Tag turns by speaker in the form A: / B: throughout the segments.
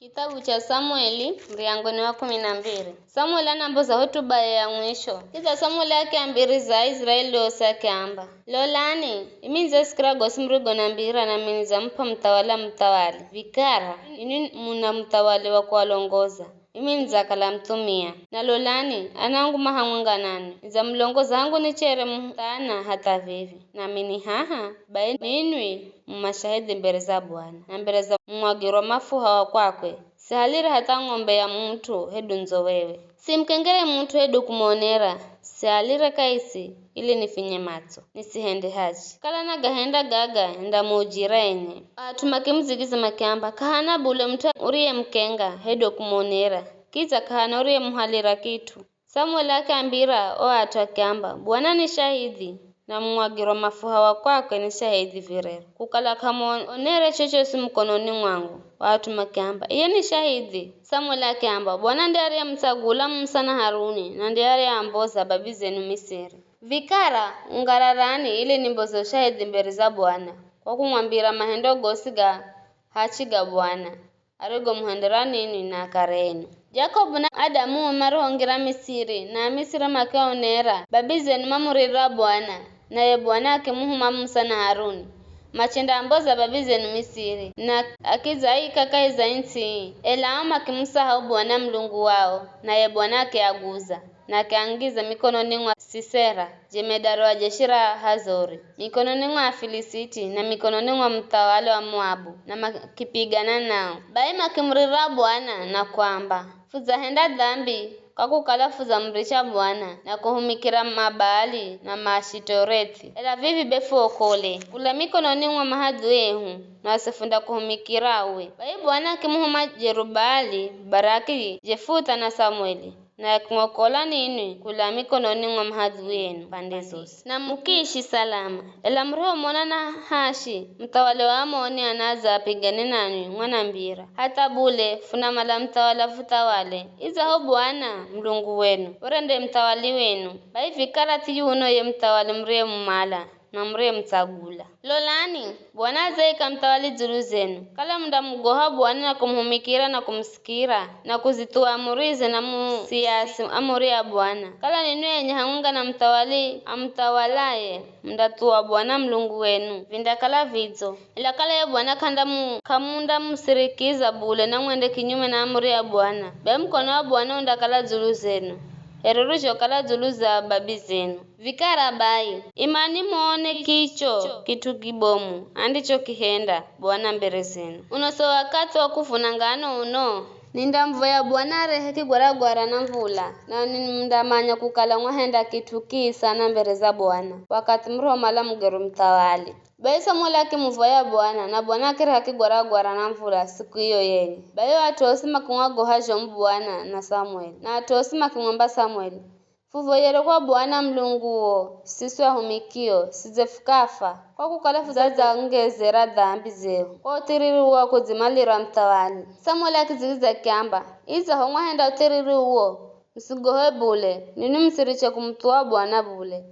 A: Kitabu cha Samueli mriangoni wa 12. Samueli anamboza hotuba ya mwisho. Kiza Samueli yake ambiri za Israeli osake amba. Lolani, iminze skira gosimrigo na mbira na miniza mpa mtawali. Vikara, ini muna mtawali wa kuwalongoza. Iminza kala mtumia. Na lolani, anangu mahamwanga nani. Iza mlongoza hangu ni chere mtana hata vivi. Na mini haha, baini inwi mashahidi mbele za Bwana. Na mbele za mwagiro mafuha wa kwakwe. Sihalira hata ng'ombe ya mtu hedu nzo wewe. Simkengere mtu hedu kumonera. Sihalira kaisi ili nifinye mato. Nisihende haji. Kala na gahenda gaga nda mujira enye. Atumake mzigiza makiamba. Kahana bule mtu uriye mkenga hedu kumonera. Kiza kahana uriye muhalira kitu. Samuel akaambira o atakiamba. Bwana ni shahidi. Na mwagiro mafuha wa kwake ni shahidi virero. Kukala kama onere chochosi mkononi mwangu. Watu makiamba. Iye ni shahidi. Samuel akiamba. Bwana ndiye aliyemchagula Musa na Haruni. Na ndiye aliyemboza babi zenu Misri. Vikara ungararani ili nimbozo shahidi mbele za Bwana. Kwa kumwambira mahendo gosiga hachiga Bwana. Arigo muhenderani ini na kareni. Jacob na Adamu marohongira Misiri. Na Misiri makaonera. Babi zenu mamurira Bwana. Naye Bwana akimuhuma Musa na Haruni. Machenda amboza babi zenu Misiri. Na akizai kaka za nchi. Elaama kimusahau Bwana Mlungu wao. Naye Bwana akiaguza. Na akiangiza mikononi mwa Sisera, jemedari wa jeshi la Hazori. Mikononi mwa Filisiti na mikononi mwa mtawala wa Moabu. Na makipigana nao. Baima kimurira Bwana na kwamba. Fuzahenda dhambi. Kwa kukala fuza mrisha Bwana na kuhumikira Mabaali na Mashitorethi. Ela vivi befu okole. Kula mikononi mwa mahadu ehu na wasifunda kuhumikira uwe. Bai Bwana akimuhuma Jerubali, Baraki, Jefuta na Samueli. Na kumwokola nini kula mikononi mwa mahadu yenu pande zote. Na mukiishi salama. Ela mroho mwana na Hashi, mtawale wa Amoni anaza apigane nanyi mwanambira. Hata bule funa mala mtawala futawale. Iza ho Bwana Mlungu wenu. Urende mtawali wenu. Bai vikara tiyuno ye mtawali mrie mumala. Na mrie mtagula. Lolani, Bwana zaika mtawali zulu zenu. Kala mda mgoha Bwana na kumhumikira na kumsikira. Na kuzitua amurize na musiasi amuri ya Bwana. Kala ninu yenye hangunga na mtawali amtawalaye. Mdatua Bwana Mlungu wenu. Vinda kala vidzo. Ila kala ya Bwana kamunda musirikiza bule na mwende kinyume na amuri ya Bwana. Be mkono wa Bwana undakala zulu zenu. Herurusho kala zulu za babi zenu. Vikara bai. Imani muone kicho kitu kibomu. Andicho kihenda Bwana mbere zenu. Unoso wakati wa kuvuna ngano uno. Ninda mvoya Bwana reheki gwara na mvula. Na nindamanya kukala mwahenda kitu kisa na mbere za Bwana. Wakati mroho mala mgeru mtawali. Bai Samueli akimvoya Bwana na Bwana akireheki gwara na mvula siku hiyo yenye. Bai watu osima kumwagoha Bwana na Samueli. Na watu osima kumwomba Samueli. Fuvoyere kwa Bwana Mlunguo, sisi wahumikio, sizefukafa. Kwa kukala fuzaza ngezera dhambi zeo. Kwa utiriri uo kuzimalira mtawali. Samueli akizigiza kiamba. Iza hongwa henda utiriri uo. Msigohe bule. Nini msiriche kumtua Bwana bule.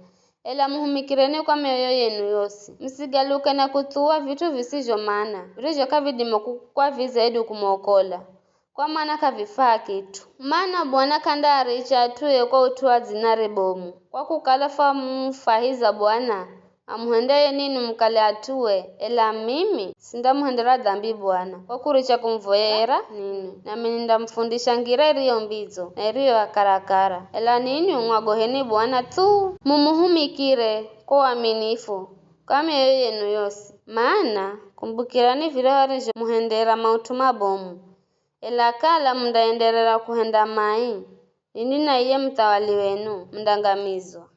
A: Ela muhumikireni kwa mioyo yenu yosi. Msigaluke na kutua vitu visijo maana. Vitu kavidimo kwa vizedu kumokola. Kwa maana kavifaa kitu. Maana Bwana kandari chatuye kwa utua zinare bomu. Kwa kukala fahiza Bwana. Amuhendeye nini mkale atue. Ela mimi sinda muhendera dhambi Bwana. Kwa kuricha kumvoyera nini. Na mininda mfundisha ngira iriyo mbizo. Na iriyo akarakara. Ela nini umwagoheni Bwana tu. Mumuhumikire kwa uaminifu. Kwa mioyo yenu yosi. Maana kumbukirani vile harijo muhendera mautuma bomu. Ela kala mdaenderera kuhenda mai. Nini na iye mtawali wenu mdangamizwa.